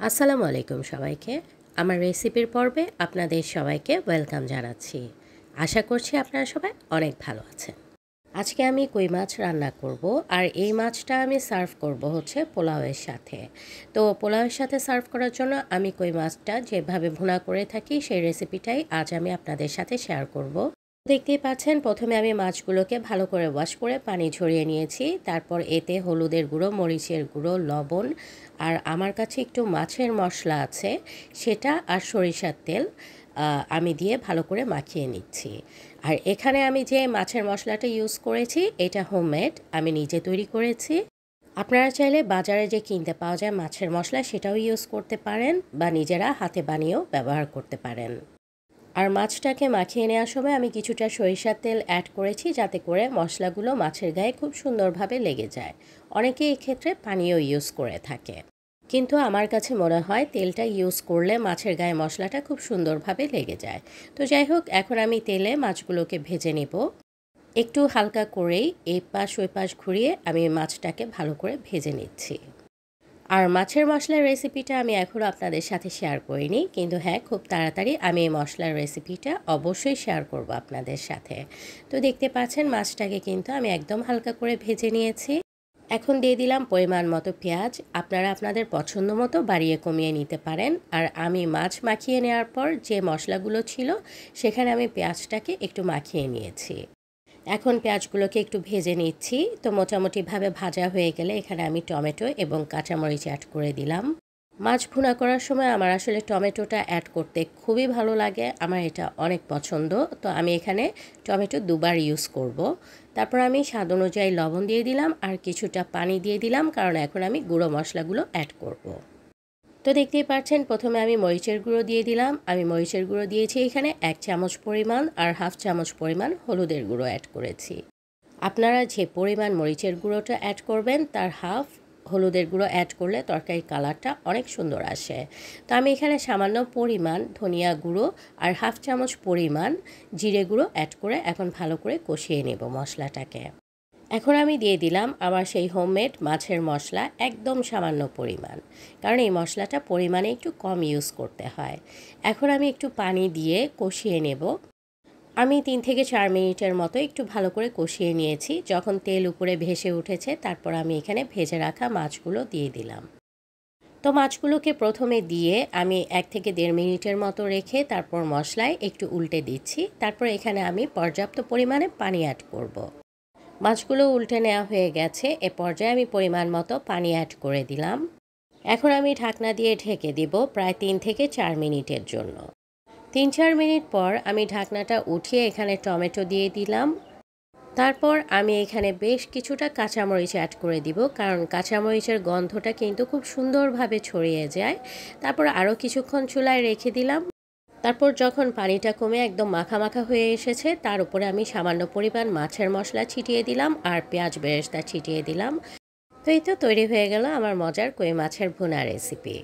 আসসালামু আলাইকুম সবাইকে। আমার রেসিপির পর্বে আপনাদের সবাইকে ওয়েলকাম জানাচ্ছি। আশা করছি আপনারা সবাই অনেক ভালো আছেন। আজকে আমি কই মাছ রান্না করব, আর এই মাছটা আমি সার্ভ করব হচ্ছে পোলাওয়ের সাথে। তো পোলাওয়ের সাথে সার্ভ করার জন্য আমি কই মাছটা যেভাবে ভুনা করে থাকি সেই রেসিপিটাই আজ আমি আপনাদের সাথে শেয়ার করব। দেখতেই পাচ্ছেন, প্রথমে আমি মাছগুলোকে ভালো করে ওয়াশ করে পানি ঝরিয়ে নিয়েছি। তারপর এতে হলুদের গুঁড়ো, মরিচের গুঁড়ো, লবণ, আর আমার কাছে একটু মাছের মশলা আছে সেটা, আর সরিষার তেল আমি দিয়ে ভালো করে মাখিয়ে নিচ্ছি। আর এখানে আমি যে মাছের মশলাটা ইউজ করেছি এটা হোমমেড, আমি নিজে তৈরি করেছি। আপনারা চাইলে বাজারে যে কিনতে পাওয়া যায় মাছের মশলা সেটাও ইউজ করতে পারেন, বা নিজেরা হাতে বানিয়েও ব্যবহার করতে পারেন। আর মাছটাকে মাখিয়ে নেওয়ার সময় আমি কিছুটা সরিষার তেল অ্যাড করেছি, যাতে করে মশলাগুলো মাছের গায়ে খুব সুন্দরভাবে লেগে যায়। অনেকে এক্ষেত্রে পানিও ইউজ করে থাকে, কিন্তু আমার কাছে মনে হয় তেলটা ইউজ করলে মাছের গায়ে মশলাটা খুব সুন্দরভাবে লেগে যায়। তো যাই হোক, এখন আমি তেলে মাছগুলোকে ভেজে নেব। একটু হালকা করেই এই পাশ ওই পাশ ঘুরিয়ে আমি মাছটাকে ভালো করে ভেজে নিচ্ছি। আর মাছের মশলার রেসিপিটা আমি এখনও আপনাদের সাথে শেয়ার করিনি, কিন্তু হ্যাঁ, খুব তাড়াতাড়ি আমি এই মশলার রেসিপিটা অবশ্যই শেয়ার করব আপনাদের সাথে। তো দেখতে পাচ্ছেন মাছটাকে কিন্তু আমি একদম হালকা করে ভেজে নিয়েছি। এখন দিয়ে দিলাম পরিমাণ মতো পেঁয়াজ। আপনারা আপনাদের পছন্দ মতো বাড়িয়ে কমিয়ে নিতে পারেন। আর আমি মাছ মাখিয়ে নেওয়ার পর যে মশলাগুলো ছিল সেখানে আমি পেঁয়াজটাকে একটু মাখিয়ে নিয়েছি। এখন পেঁয়াজগুলোকে একটু ভেজে নিচ্ছি। তো মোটামুটিভাবে ভাজা হয়ে গেলে এখানে আমি টমেটো এবং কাঁচামরিচ অ্যাড করে দিলাম। মাছ ভুনা করার সময় আমার আসলে টমেটোটা অ্যাড করতে খুবই ভালো লাগে, আমার এটা অনেক পছন্দ। তো আমি এখানে টমেটো দুবার ইউজ করব। তারপর আমি স্বাদ অনুযায়ী লবণ দিয়ে দিলাম আর কিছুটা পানি দিয়ে দিলাম, কারণ এখন আমি গুঁড়ো মশলাগুলো অ্যাড করব। তো দেখতেই পাচ্ছেন, প্রথমে আমি মরিচের গুঁড়ো দিয়ে দিলাম। আমি মরিচের গুঁড়ো দিয়েছি এখানে 1 চামচ পরিমাণ, আর হাফ চামচ পরিমাণ হলুদের গুঁড়ো অ্যাড করেছি। আপনারা যে পরিমাণ মরিচের গুঁড়োটা অ্যাড করবেন তার হাফ হলুদের গুঁড়ো অ্যাড করলে তরকারির কালারটা অনেক সুন্দর আসে। তো আমি এখানে সামান্য পরিমাণ ধনিয়া গুঁড়ো আর হাফ চামচ পরিমাণ জিরে গুঁড়ো অ্যাড করে এখন ভালো করে কষিয়ে নেব মশলাটাকে। এখন আমি দিয়ে দিলাম আমার সেই হোমমেড মাছের মশলা, একদম সামান্য পরিমাণ, কারণ এই মশলাটা পরিমাণে একটু কম ইউজ করতে হয়। এখন আমি একটু পানি দিয়ে কষিয়ে নেব। আমি 3 থেকে 4 মিনিটের মতো একটু ভালো করে কষিয়ে নিয়েছি। যখন তেল উপরে ভেসে উঠেছে তারপর আমি এখানে ভেজে রাখা মাছগুলো দিয়ে দিলাম। তো মাছগুলোকে প্রথমে দিয়ে আমি 1 থেকে 1.5 মিনিটের মতো রেখে তারপর মশলায় একটু উল্টে দিচ্ছি। তারপর এখানে আমি পর্যাপ্ত পরিমাণে পানি অ্যাড করব। মাছগুলো উল্টে নেওয়া হয়ে গেছে, এ পর্যায়ে আমি পরিমাণ মতো পানি অ্যাড করে দিলাম। এখন আমি ঢাকনা দিয়ে ঢেকে দিব প্রায় 3 থেকে 4 মিনিটের জন্য। 3-4 মিনিট পর আমি ঢাকনাটা উঠিয়ে এখানে টমেটো দিয়ে দিলাম। তারপর আমি এখানে বেশ কিছুটা কাঁচামরিচ অ্যাড করে দিব, কারণ কাঁচামরিচের গন্ধটা কিন্তু খুব সুন্দরভাবে ছড়িয়ে যায়। তারপর আরও কিছুক্ষণ চুলায় রেখে দিলাম। তারপর যখন পানিটা কমে একদম মাখা মাখা হয়ে এসেছে তার উপরে আমি সামান্য পরিমাণ মাছের মশলা ছিটিয়ে দিলাম আর পেঁয়াজ বেরেস্তা ছিটিয়ে দিলাম। তো এই তো তৈরি হয়ে গেল আমার মজার কই মাছের ভুনা রেসিপি।